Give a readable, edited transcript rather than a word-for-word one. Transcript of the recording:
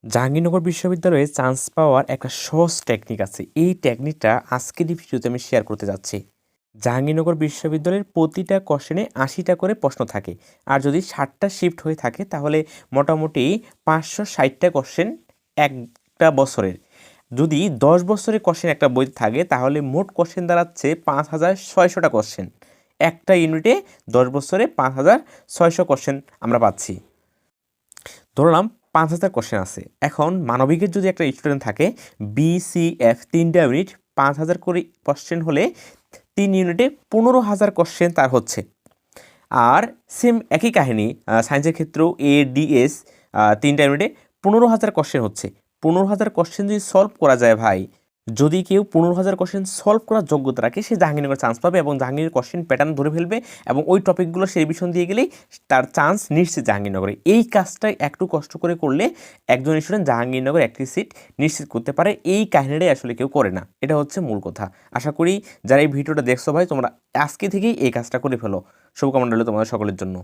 জাহাঙ্গীরনগর বিশ্ববিদ্যালয়ে চান্স পাওয়ার একটা সহজ টেকনিক আছে। এই টেকনিকটা আজকের এই ভিডিওতে আমি শেয়ার করতে যাচ্ছি। জাহাঙ্গীরনগর বিশ্ববিদ্যালয়ের প্রতিটা কোশ্চেনে ৮০টা করে প্রশ্ন থাকে। আর যদি ৬০টা শিফট হয়ে থাকে তাহলে মোটামুটি ৫৬০টা কোশ্চেন একটা বছরের। যদি ১০ বছরের কোশ্চেন একটা বইতে থাকে তাহলে মোট কোশ্চেন দাঁড়াচ্ছে ৫৬০০টা কোশ্চেন। একটা ইউনিটে ১০ বছরে ৫৬০০ কোশ্চেন আমরা পাচ্ছি। ধরলাম ৫,০০০ কোশ্চেন আছে। এখন মানবিকের যদি একটা স্টুডেন্ট থাকে BCF ৩টা ইউনিট ৫,০০০ করে কোশ্চেন হলে ৩ ইউনিটে ১৫,০০০ কোশ্চেন তার হচ্ছে। আর সেম একই কাহিনী সায়েন্সের ক্ষেত্রেও ADS ৩টা ইউনিটে ১৫,০০০ কোশ্চেন হচ্ছে। ১৫,০০০ কোশ্চেন যদি সলভ করা যায় ভাই, যদি কেউ ১৫,০০০ কোশ্চেন সলভ করার যোগ্যতা রাখে সে জাহাঙ্গীরনগর চান্স পাবে এবং জাহাঙ্গীরের কোশ্চেন প্যাটার্ন ধরে ফেলবে এবং ওই টপিকগুলো সে রিভিশন দিয়ে গেলেই তার চান্স নিশ্চিত জাহাঙ্গীরনগরে। এই কাজটাই একটু কষ্ট করে করলে একজন স্টুডেন্ট জাহাঙ্গীরনগর একটি সিট নিশ্চিত করতে পারে। এই কাহিনীটাই আসলে কেউ করে না, এটা হচ্ছে মূল কথা। আশা করি যারা এই ভিডিওটা দেখছো ভাই তোমরা আজকে থেকেই এই কাজটা করে ফেলো। শুভকামনা রইল তোমাদের সকলের জন্য।